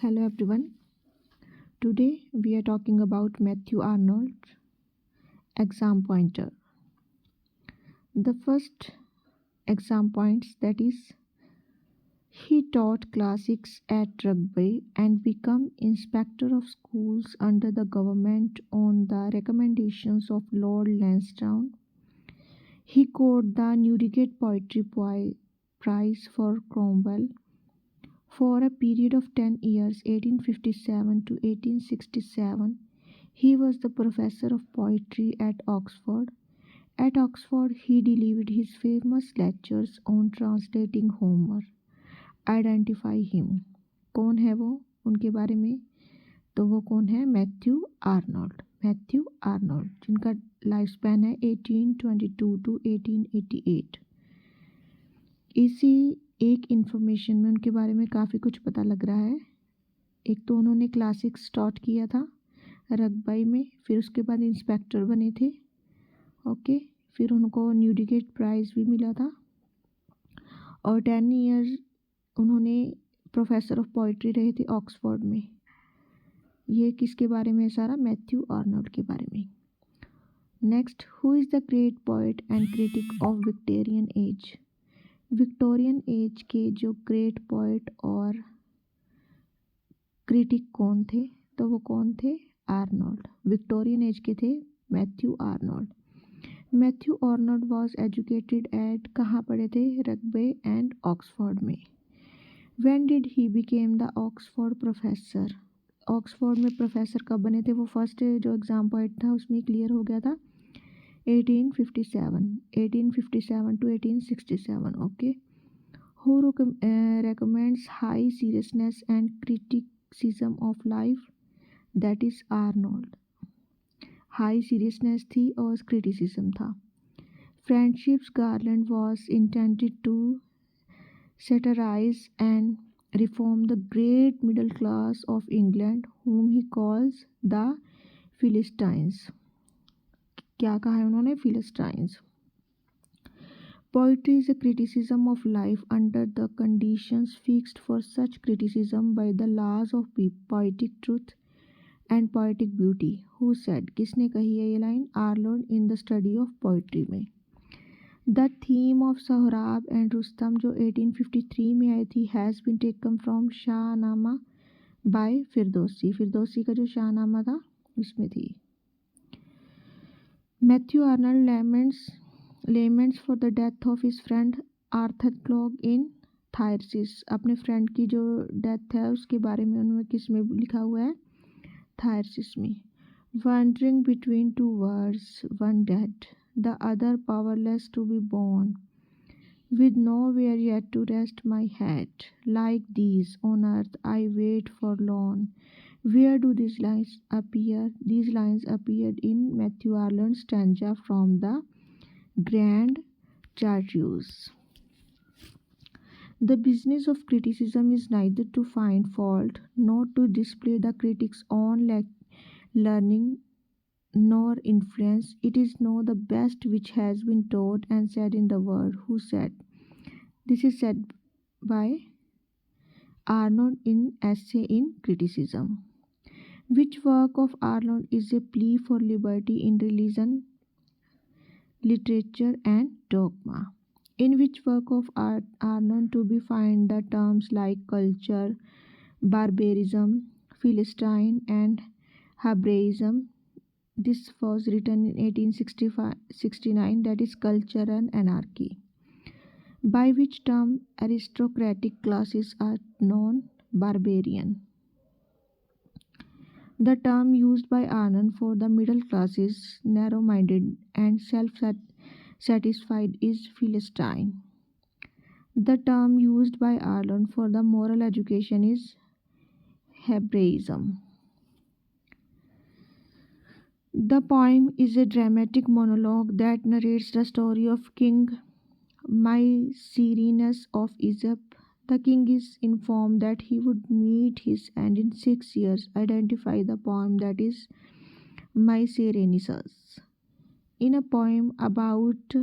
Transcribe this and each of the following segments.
Hello everyone. Today we are talking about Mathew Arnold exam pointer. The first exam points, that is, he taught classics at Rugby and became inspector of schools under the government on the recommendations of Lord Lansdowne. He got the Newdigate Poetry Prize for Cromwell for a period of 10 years, 1857 to 1867. He was the professor of poetry at Oxford. At Oxford, he delivered his famous lectures on translating Homer. Identify him, कौन है वो, उनके बारे में? तो वो कौन है? Matthew Arnold. मैथ्यू आर्नोल्ड जिनका लाइफ स्पैन है 1822 टू 1888। इसी एक इन्फॉर्मेशन में उनके बारे में काफ़ी कुछ पता लग रहा है। एक तो उन्होंने क्लासिक्स स्टार्ट किया था रग्बी में, फिर उसके बाद इंस्पेक्टर बने थे। ओके, फिर उनको न्यूडिगेट प्राइज़ भी मिला था और 10 ईयर उन्होंने प्रोफेसर ऑफ पोइट्री रहे थे ऑक्सफोर्ड में। ये किसके बारे में है सारा? मैथ्यू आर्नोल्ड के बारे में। Next, who is the great poet and critic of Victorian age? Victorian age के जो ग्रेट पोइट और क्रिटिक कौन थे? तो वो कौन थे? आर्नोल्ड। विक्टोरियन एज के थे Matthew Arnold. Matthew Arnold was educated eight, कहाँ पढ़े थे? रग्बी एंड ऑक्सफोर्ड में। When did he became the Oxford professor? Oxford में प्रोफेसर कब बने थे? वो फर्स्ट जो एग्ज़ाम पॉइंट था उसमें क्लियर हो गया था 1857 to 1867। Okay, who recommends high seriousness and criticism of life? That is Arnold। High seriousness थी और क्रिटिसिज्म था। Friendships garland was intended to satirize and reform the great middle class of England, whom he calls the Philistines। क्या कहा है उन्होंने? Philistines। Poetry is a criticism of life under the conditions fixed for such criticism by the laws of poetic truth and poetic beauty। Who said? किसने कही है ये line? Arnold in the study of poetry में। The theme of Sohrab and Rustam जो 1853 में आई थी has been taken from Shahnameh by Firdausi. Firdausi का जो शाहनामा था उसमें थी। Matthew Arnold laments for the death of his friend Arthur Clough in Thyrsis. अपने फ्रेंड की जो डेथ है उसके बारे में उन्होंने किस में लिखा हुआ है? थायरसिस में। Wondering between two words, one dead, the other powerless to be born, with nowhere yet to rest my head. Like these on earth I wait forlorn. Where do these lines appear? These lines appeared in Mathew Arnold's stanza from the Grand Chartreuse. The business of criticism is neither to find fault nor to display the critic's own learning nor influence. It is know the best which has been taught and said in the world. Who said? This is said by Arnold in Essay in Criticism. Which work of Arnold is a plea for liberty in religion, literature and dogma? In which work of Arnold to be find the terms like culture, barbarism, Philistine and Hebraism? This was written in 1869, that is Culture and Anarchy. By which term aristocratic classes are known? Barbarian. The term used by Arnold for the middle classes, narrow-minded and self-satisfied, is Philistine. The term used by Arnold for the moral education is Hebraism. The poem is a dramatic monologue that narrates the story of King Mycerinus of Egypt. The king is informed that he would meet his end in 6 years. Identify the poem that is Mycerinus. In a poem about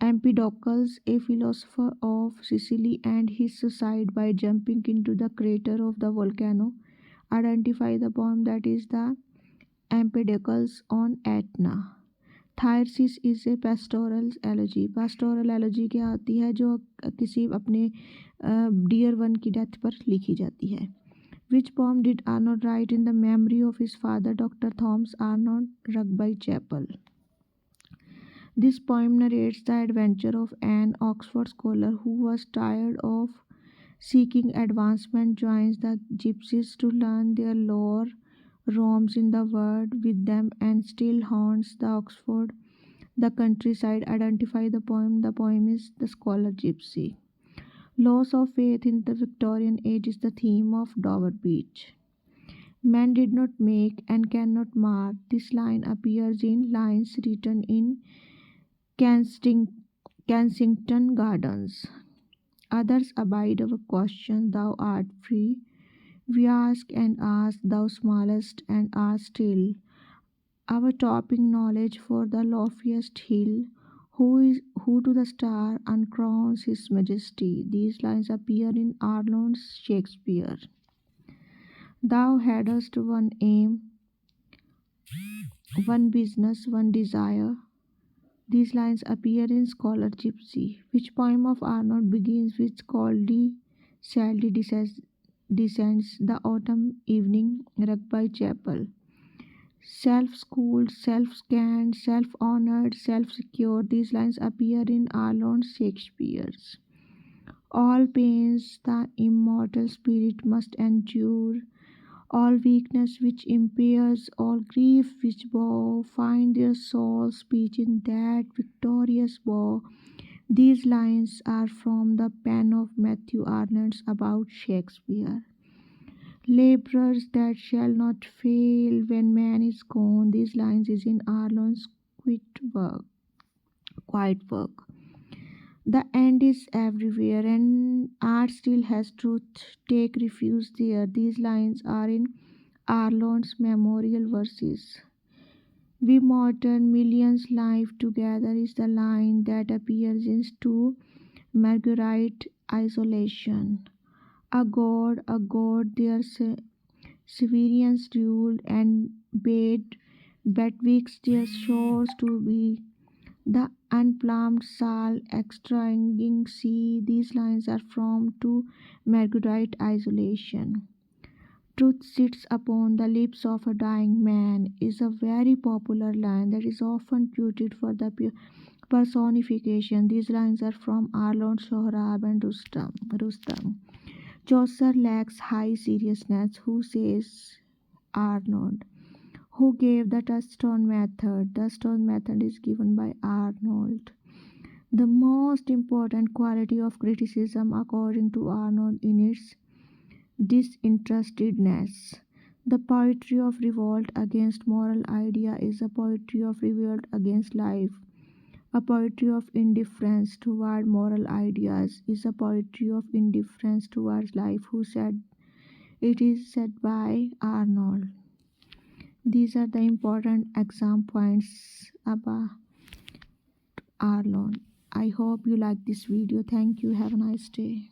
Empedocles, a philosopher of Sicily, and his suicide by jumping into the crater of the volcano. Identify the poem that is the Empedocles on Etna. Thyrsis is a pastoral elegy. Pastoral elegy क्या होती है? जो किसी अपने dear one की death पर लिखी जाती है. Which poem did Arnold write in the memory of his father, Dr. Thomas Arnold, Rugby Chapel? This poem narrates the adventure of an Oxford scholar who was tired of seeking advancement, joins the gypsies to learn their lore, roams in the world with them, and still haunts the countryside. Identify the poem. The poem is The Scholar Gypsy. Loss of faith in the Victorian age is the theme of Dover Beach. Man did not make and cannot mar. This line appears in lines written in Kensington Gardens. Others abide our question, thou art free. We ask and ask, thou smilest and art still. Our topping knowledge for the loftiest hill, who to the star uncrowns his majesty. These lines appear in Arnold's Shakespeare. Thou hadst one aim, one business, one desire. These lines appear in Scholar Gypsy. Which poem of Arnold begins with coldly, sadly descends the autumn evening, Rugby Chapel? Self-schooled, self-scanned, self-honored, self-secure. These lines appear in Arnold Shakespeare's. All pains the immortal spirit must endure. All weakness which impairs, all grief which bow, find their sole speech in that victorious bow. These lines are from the pen of Mathew Arnold about Shakespeare. Labourers that shall not fail when man is gone. These lines is in Arnold's quiet work. The end is everywhere, and art still has truth. Take refuge there. These lines are in Arnold's memorial verses. We modern millions live together is the line that appears in two Marguerite isolation. A god, their Severians ruled and bade Bedwick's their shores to be the unplumbed salt extracting sea. These lines are from To Marguerite Isolation. Truth sits upon the lips of a dying man is a very popular line that is often quoted for the personification. These lines are from Arnold, Sohrab, and Rustam. Chaucer lacks high seriousness. Who says Arnold? Who gave the touchstone method? The touchstone method is given by Arnold. The most important quality of criticism, according to Arnold, in its disinterestedness. The poetry of revolt against moral idea is a poetry of revolt against life. A poetry of indifference toward moral ideas is a poetry of indifference towards life. Who said? It is said by Arnold. These are the important exam points about Arnold. I hope you like this video. Thank you. Have a nice day.